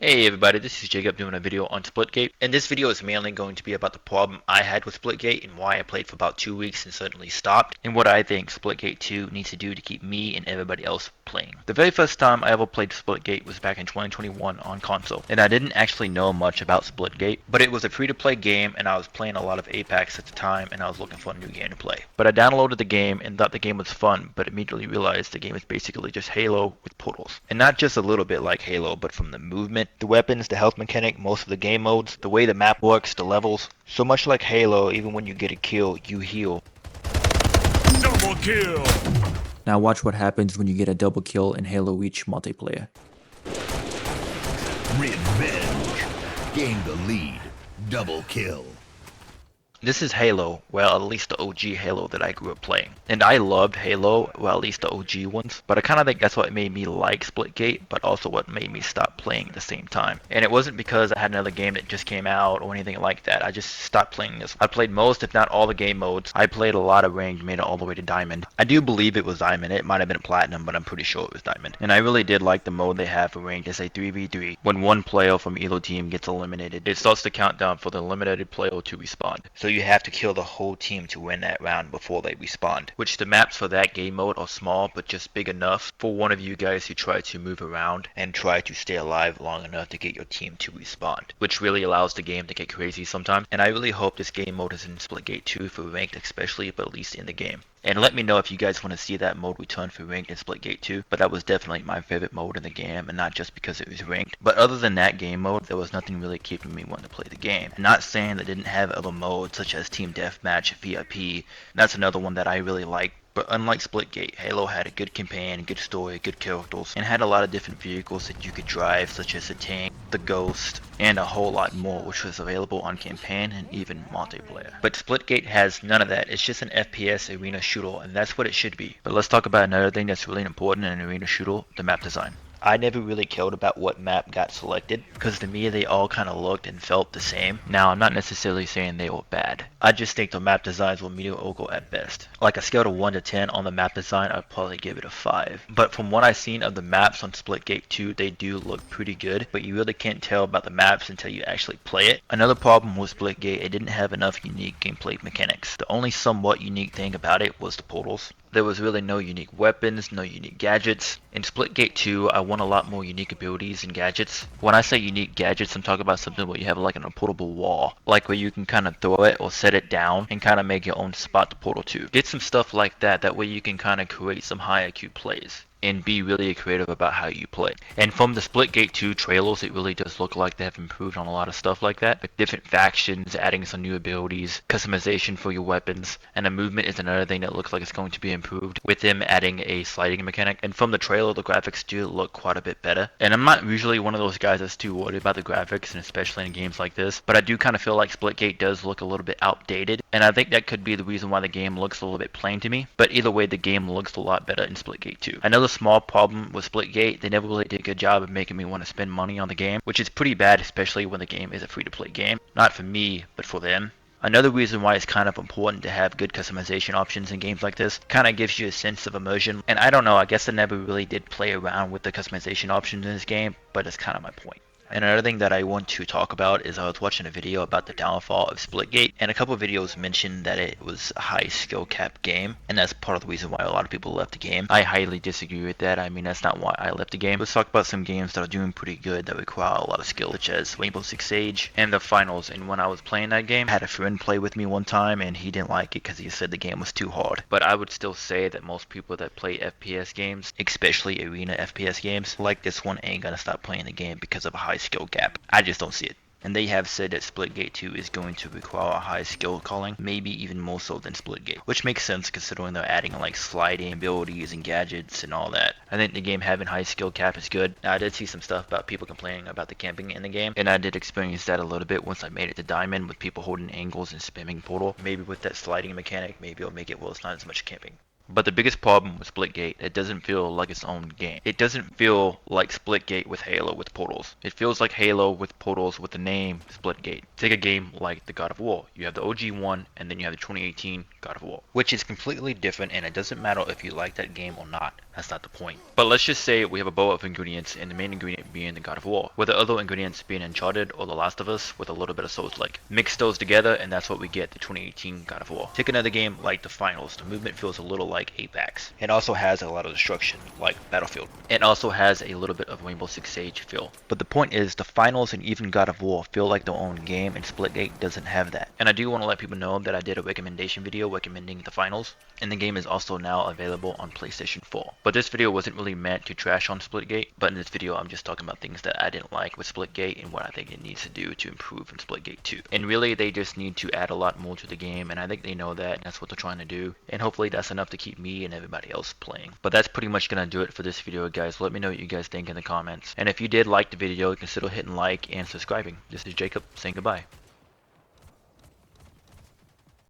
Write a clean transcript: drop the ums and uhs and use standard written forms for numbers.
Hey everybody, this is Jacob doing a video on Splitgate, and this video is mainly going to be about the problem I had with Splitgate and why I played for about 2 weeks and suddenly stopped, and what I think Splitgate 2 needs to do to keep me and everybody else playing. The very first time I ever played Splitgate was back in 2021 on console, and I didn't actually know much about Splitgate, but it was a free-to-play game and I was playing a lot of Apex at the time and I was looking for a new game to play. But I downloaded the game and thought the game was fun, but immediately realized the game is basically just Halo with portals. And not just a little bit like Halo, but from the movement, the weapons, the health mechanic, most of the game modes, the way the map works, the levels. So much like Halo, even when you get a kill, you heal. Double kill! Now watch what happens when you get a double kill in Halo Reach multiplayer. Revenge. Gain the lead. Double kill. This is Halo, well at least the OG Halo that I grew up playing. And I loved Halo, well at least the OG ones, but I kinda think that's what made me like Splitgate, but also what made me stop playing at the same time. And it wasn't because I had another game that just came out or anything like that, I just stopped playing this. I played most if not all the game modes. I played a lot of ranked, made it all the way to Diamond. I do believe it was Diamond, it might have been Platinum, but I'm pretty sure it was Diamond. And I really did like the mode they have for ranked as a 3v3. When one player from either team gets eliminated, it starts the countdown for the eliminated player to respawn. So you have to kill the whole team to win that round before they respawn. Which the maps for that game mode are small but just big enough for one of you guys who try to move around and try to stay alive long enough to get your team to respawn. Which really allows the game to get crazy sometimes. And I really hope this game mode is in Splitgate 2 for ranked especially, but at least in the game. And let me know if you guys want to see that mode return for ranked in Splitgate 2, but that was definitely my favorite mode in the game, and not just because it was ranked. But other than that game mode, there was nothing really keeping me wanting to play the game. And not saying that it didn't have other modes such as Team Deathmatch, VIP, that's another one that I really like. But unlike Splitgate, Halo had a good campaign, good story, good characters, and had a lot of different vehicles that you could drive, such as the tank, the Ghost, and a whole lot more, which was available on campaign and even multiplayer. But Splitgate has none of that. It's just an FPS arena shooter, and that's what it should be. But let's talk about another thing that's really important in an arena shooter, the map design. I never really cared about what map got selected, because to me they all kind of looked and felt the same. Now I'm not necessarily saying they were bad. I just think the map designs were mediocre at best. Like a scale of 1 to 10 on the map design, I'd probably give it a 5. But from what I've seen of the maps on Splitgate 2, they do look pretty good, but you really can't tell about the maps until you actually play it. Another problem with Splitgate, it didn't have enough unique gameplay mechanics. The only somewhat unique thing about it was the portals. There was really no unique weapons, no unique gadgets. In Splitgate 2, I want a lot more unique abilities and gadgets. When I say unique gadgets, I'm talking about something where you have like a portable wall. Like where you can kind of throw it or set it down and kind of make your own spot to portal to. Get some stuff like that, that way you can kind of create some high IQ plays and be really creative about how you play. And from the Splitgate 2 trailers, it really does look like they have improved on a lot of stuff like that, with different factions, adding some new abilities, customization for your weapons, and the movement is another thing that looks like it's going to be improved, with them adding a sliding mechanic. And from the trailer, the graphics do look quite a bit better. And I'm not usually one of those guys that's too worried about the graphics, and especially in games like this, but I do kind of feel like Splitgate does look a little bit outdated, and I think that could be the reason why the game looks a little bit plain to me. But either way, the game looks a lot better in Splitgate 2. Another small problem with Splitgate, they never really did a good job of making me want to spend money on the game, which is pretty bad, especially when the game is a free-to-play game. Not for me, but for them. Another reason why it's kind of important to have good customization options in games like this, kind of gives you a sense of immersion. And I don't know, I guess I never really did play around with the customization options in this game, but it's kind of my point. And another thing that I want to talk about is I was watching a video about the downfall of Splitgate, and a couple of videos mentioned that it was a high skill cap game, and that's part of the reason why a lot of people left the game. I highly disagree with that. I mean, that's not why I left the game. Let's talk about some games that are doing pretty good that require a lot of skill, such as Rainbow Six Siege and the Finals. And when I was playing that game, I had a friend play with me one time, and he didn't like it because he said the game was too hard. But I would still say that most people that play FPS games, especially arena FPS games, like this one, ain't gonna stop playing the game because of a high skill gap. I just don't see it. And they have said that Splitgate 2 is going to require a high skill calling, maybe even more so than Splitgate, which makes sense considering they're adding like sliding abilities and gadgets and all that. I think the game having high skill cap is good. Now, I did see some stuff about people complaining about the camping in the game, and I did experience that a little bit once I made it to Diamond with people holding angles and spamming portal. Maybe with that sliding mechanic, maybe it'll make it well it's not as much camping. But the biggest problem with Splitgate, it doesn't feel like its own game. It doesn't feel like Splitgate with Halo with portals. It feels like Halo with portals with the name Splitgate. Take a game like the God of War. You have the OG one, and then you have the 2018 God of War, which is completely different, and it doesn't matter if you like that game or not. That's not the point. But let's just say we have a bowl of ingredients, and the main ingredient being the God of War, with the other ingredients being Uncharted or The Last of Us with a little bit of Souls-like. Mix those together, and that's what we get, the 2018 God of War. Take another game like the Finals. The movement feels a little like Apex. It also has a lot of destruction, like Battlefield. It also has a little bit of Rainbow Six Siege feel. But the point is, the Finals and even God of War feel like their own game, and Splitgate doesn't have that. And I do want to let people know that I did a recommendation video recommending the Finals, and the game is also now available on PlayStation 4. But this video wasn't really meant to trash on Splitgate, but in this video I'm just talking about things that I didn't like with Splitgate and what I think it needs to do to improve in Splitgate 2. And really they just need to add a lot more to the game, and I think they know that, and that's what they're trying to do. And hopefully that's enough to keep me and everybody else playing. But that's pretty much gonna do it for this video, guys. Let me know what you guys think in the comments. And if you did like the video, consider hitting like and subscribing. This is Jacob saying goodbye.